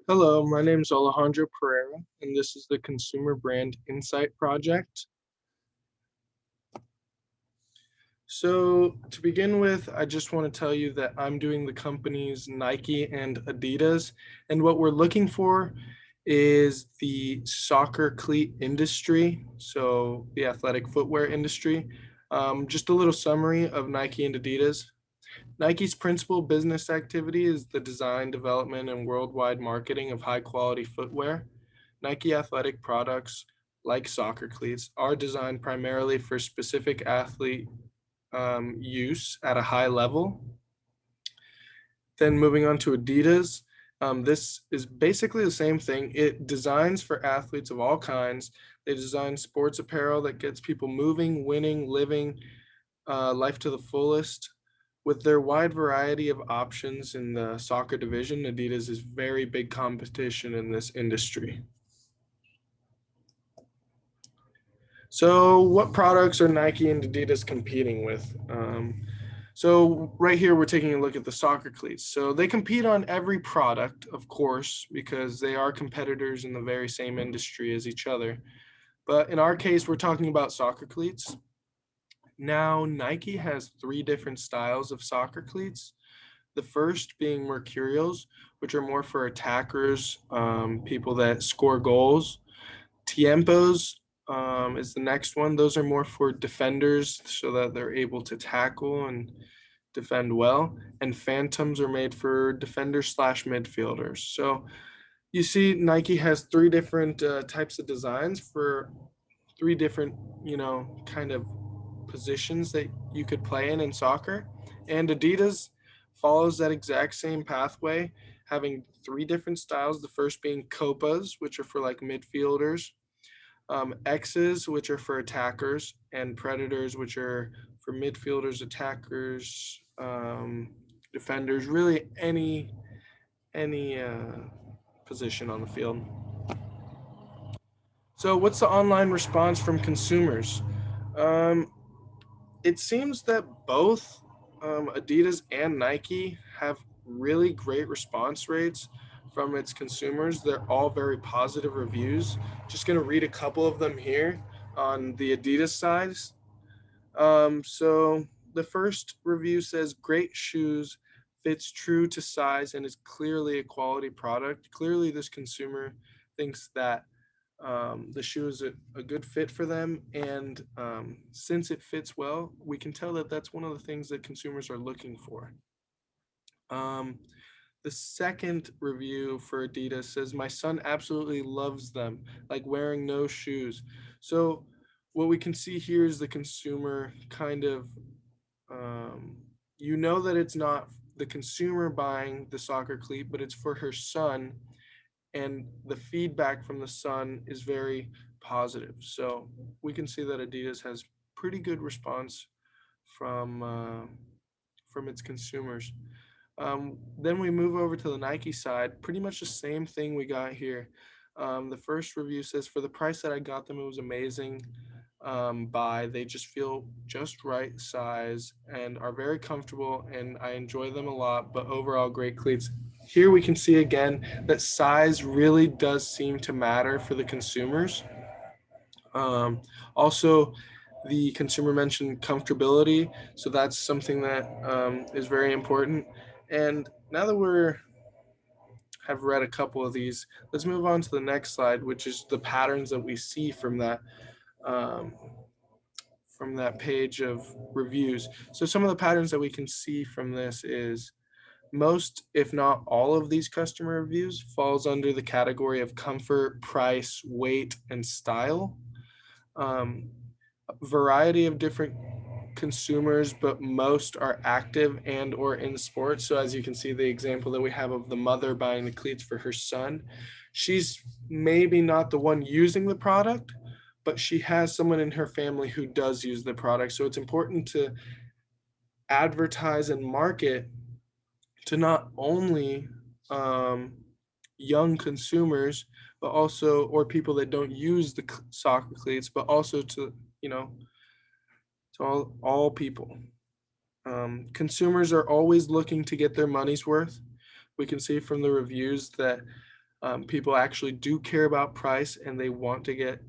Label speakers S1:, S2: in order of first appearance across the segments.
S1: Hello, my name is Alejandro Pereira, and this is the Consumer Brand Insight Project. So, to begin with, I just want to tell you that I'm doing the companies Nike and Adidas, and what we're looking for is the soccer cleat industry, so the athletic footwear industry. Just a little summary of Nike and Adidas. Nike's principal business activity is the design, development, and worldwide marketing of high quality footwear. Nike athletic products, like soccer cleats, are designed primarily for specific athlete use at a high level. Then moving on to Adidas, this is basically the same thing. It designs for athletes of all kinds. They design sports apparel that gets people moving, winning, living life to the fullest. With their wide variety of options in the soccer division, Adidas is very big competition in this industry. So, what products are Nike and Adidas competing with? So, right here, we're taking a look at the soccer cleats. So, they compete on every product, of course, because they are competitors in the very same industry as each other. But in our case, we're talking about soccer cleats. Now, Nike has three different styles of soccer cleats. The first being Mercurials, which are more for attackers, people that score goals. Tiempos is the next one. Those are more for defenders so that they're able to tackle and defend well. And Phantoms are made for defenders slash midfielders. So you see, Nike has three different types of designs for three different, kind of positions that you could play in soccer. And Adidas follows that exact same pathway, having three different styles. The first being Copas, which are for like midfielders, X's, which are for attackers, and Predators, which are for midfielders, attackers, defenders, really any position on the field. So, what's the online response from consumers? Um, it seems that both Adidas and Nike have really great response rates from its consumers. They're all very positive reviews. Just going to read a couple of them here on the Adidas side. So the first review says great shoes, fits true to size, and is clearly a quality product. Clearly, this consumer thinks that the shoe is a good fit for them. And since it fits well, we can tell that that's one of the things that consumers are looking for. Um, the second review for Adidas says, my son absolutely loves them, like wearing no shoes. So, what we can see here is the consumer kind of, um, that it's not the consumer buying the soccer cleat, but it's for her son. And the feedback from the son is very positive. So, we can see that Adidas has pretty good response from from its consumers. Then we move over to the Nike side. Pretty much the same thing we got here. The first review says, for the price that I got them, it was amazing. Buy. They just feel just right size and are very comfortable, and I enjoy them a lot. But overall, great cleats. Here we can see again that size really does seem to matter for the consumers. Also, the consumer mentioned comfortability, so that's something that is very important. And now that we're have read a couple of these, let's move on to the next slide, which is the patterns that we see um, from that page of reviews. So some of the patterns that we can see from this is most, if not all, of these customer reviews falls under the category of comfort, price, weight, and style. Um, variety of different consumers, but most are active and or in sports. So as you can see, the example that we have of the mother buying the cleats for her son, she's maybe not the one using the product, but she has someone in her family who does use the product. So it's important to advertise and market to not only um, young consumers, but also or people that don't use the soccer cleats, but also to all people. Consumers are always looking to get their money's worth. We can see from the reviews that People actually do care about price and they want to get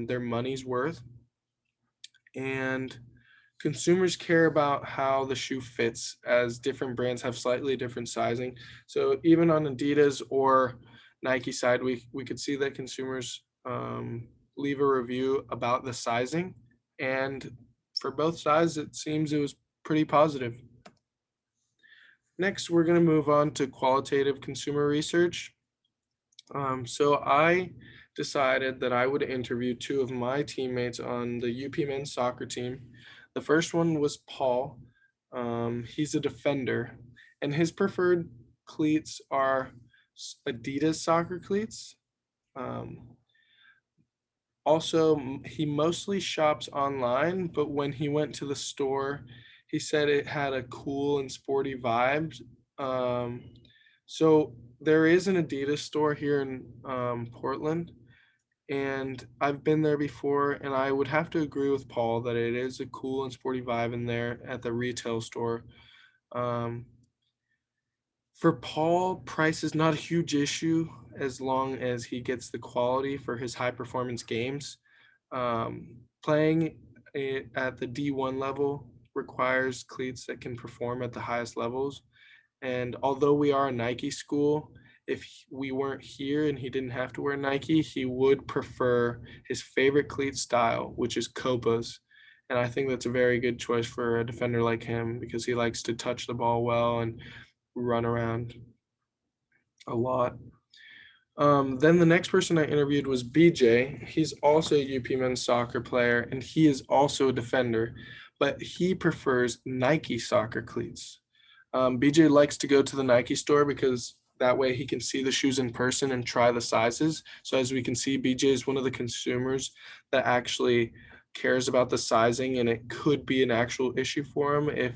S1: their money's worth. And consumers care about how the shoe fits, as different brands have slightly different sizing. So even on Adidas or Nike side, we could see that consumers leave a review about the sizing. And for both sides, it seems it was pretty positive. Next, we're going to move on to qualitative consumer research. So I decided that I would interview two of my teammates on the UP men's soccer team. The first one was Paul. He's a defender, and his preferred cleats are Adidas soccer cleats. Um, Also, he mostly shops online, but when he went to the store, he said it had a cool and sporty vibe. Um, so there is an Adidas store here in Portland, and I've been there before, and I would have to agree with Paul that it is a cool and sporty vibe in there at the retail store. Um, for Paul, price is not a huge issue as long as he gets the quality for his high performance games. Playing at the D1 level requires cleats that can perform at the highest levels. And although we are a Nike school, if we weren't here and he didn't have to wear Nike, he would prefer his favorite cleat style, which is Copas. And I think that's a very good choice for a defender like him because he likes to touch the ball well and run around a lot. Then the next person I interviewed was BJ. He's also a UP men's soccer player, and he is also a defender, but he prefers Nike soccer cleats. BJ likes to go to the Nike store because that way he can see the shoes in person and try the sizes. So as we can see, BJ is one of the consumers that actually cares about the sizing, and it could be an actual issue for him if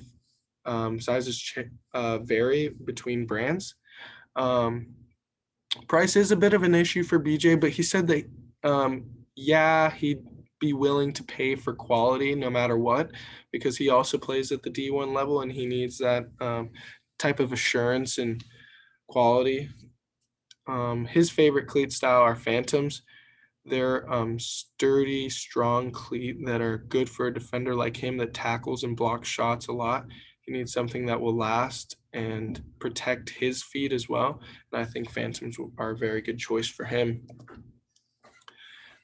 S1: sizes vary between brands. Um, Price is a bit of an issue for BJ, but he said that yeah, he'd be willing to pay for quality no matter what, because he also plays at the D1 level and he needs that type of assurance and quality. His favorite cleat style are Phantoms. They're sturdy, strong cleat that are good for a defender like him that tackles and blocks shots a lot. He needs something that will last and protect his feet as well. And I think Phantoms are a very good choice for him.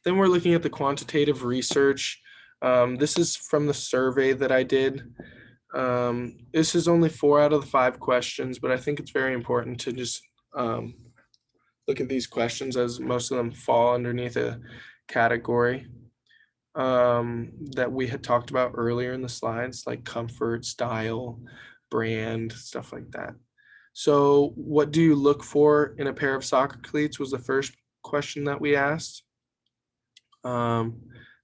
S1: Then we're looking at the quantitative research. This is from the survey that I did. This is only 4 out of the 5 questions, but I think it's very important to just look at these questions as most of them fall underneath a category that we had talked about earlier in the slides, like comfort, style, brand, stuff like that. So, what do you look for in a pair of soccer cleats was the first question that we asked.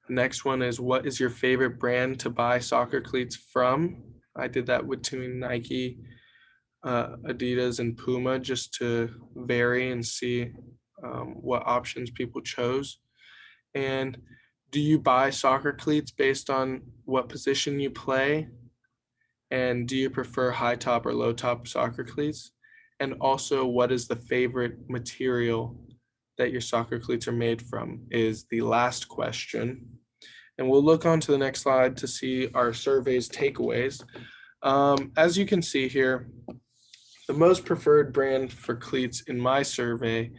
S1: Next one is, what is your favorite brand to buy soccer cleats from? I did that between Nike, Adidas, and Puma just to vary and see what options people chose. And do you buy soccer cleats based on what position you play? And do you prefer high top or low top soccer cleats? And also, what is the favorite material that your soccer cleats are made from is the last question. And we'll look on to the next slide to see our survey's takeaways. As you can see here, the most preferred brand for cleats in my survey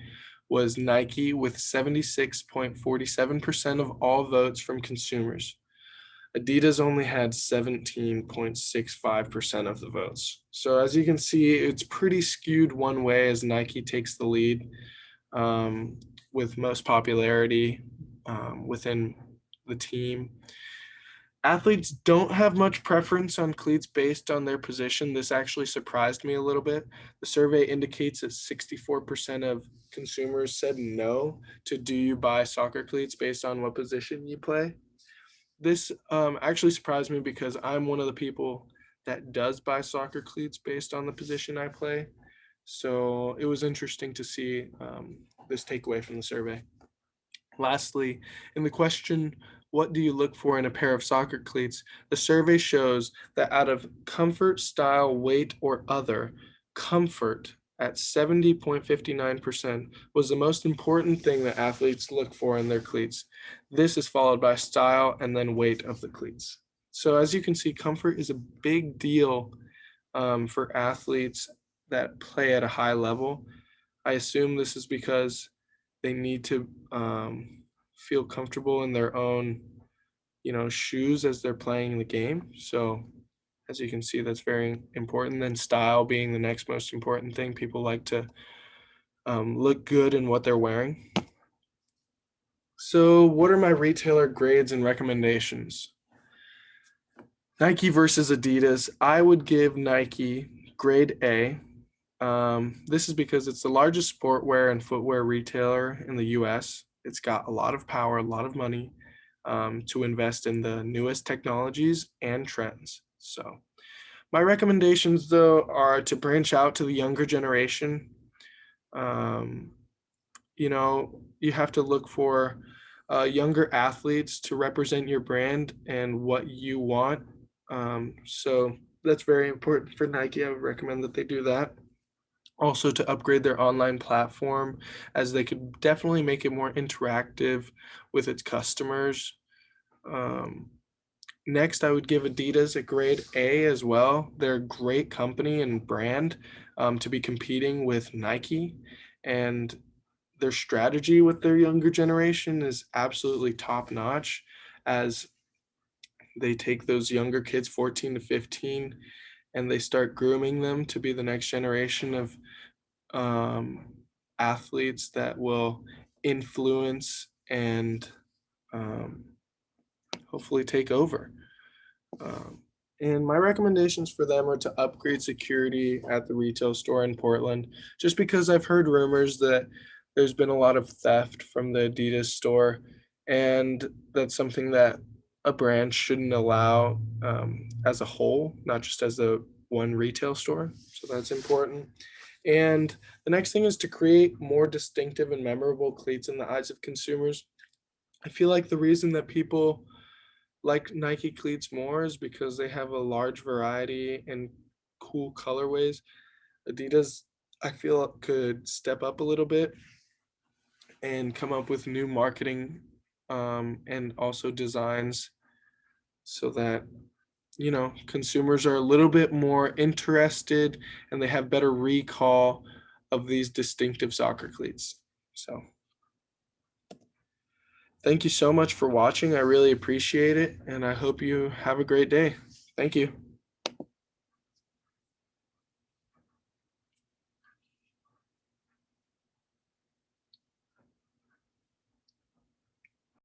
S1: was Nike with 76.47% of all votes from consumers. Adidas only had 17.65% of the votes. So as you can see, it's pretty skewed one way as Nike takes the lead with most popularity within the team. Athletes don't have much preference on cleats based on their position. This actually surprised me a little bit. The survey indicates that 64% of consumers said no to do you buy soccer cleats based on what position you play. This actually surprised me because I'm one of the people that does buy soccer cleats based on the position I play. So it was interesting to see this takeaway from the survey. Lastly, in the question, what do you look for in a pair of soccer cleats? The survey shows that out of comfort, style, weight, or other, comfort at 70.59% was the most important thing that athletes look for in their cleats. This is followed by style and then weight of the cleats. So as you can see, comfort is a big deal for athletes that play at a high level. I assume this is because they need to feel comfortable in their own, shoes as they're playing the game. So as you can see, that's very important. Then style being the next most important thing. People like to look good in what they're wearing. So what are my retailer grades and recommendations? Nike versus Adidas. I would give Nike grade A. This is because it's the largest sportwear and footwear retailer in the US. It's got a lot of power, a lot of money to invest in the newest technologies and trends. So, my recommendations, though, are to branch out to the younger generation. Um, you have to look for younger athletes to represent your brand and what you want. So, that's very important for Nike. I would recommend that they do that. Also, to upgrade their online platform, as they could definitely make it more interactive with its customers. Um, Next, I would give Adidas a grade A as well. They're a great company and brand to be competing with Nike, and their strategy with their younger generation is absolutely top notch, as they take those younger kids, 14 to 15, and they start grooming them to be the next generation of um, athletes that will influence and um, hopefully take over. Um, and my recommendations for them are to upgrade security at the retail store in Portland, just because I've heard rumors that there's been a lot of theft from the Adidas store, and that's something that a brand shouldn't allow as a whole, not just as a one retail store. So that's important. And the next thing is to create more distinctive and memorable cleats in the eyes of consumers. I feel like the reason that people like Nike cleats more is because they have a large variety and cool colorways. Adidas, I feel, could step up a little bit and come up with new marketing and also designs so that consumers are a little bit more interested and they have better recall of these distinctive soccer cleats. So thank you so much for watching. I really appreciate it, and I hope you have a great day. Thank you.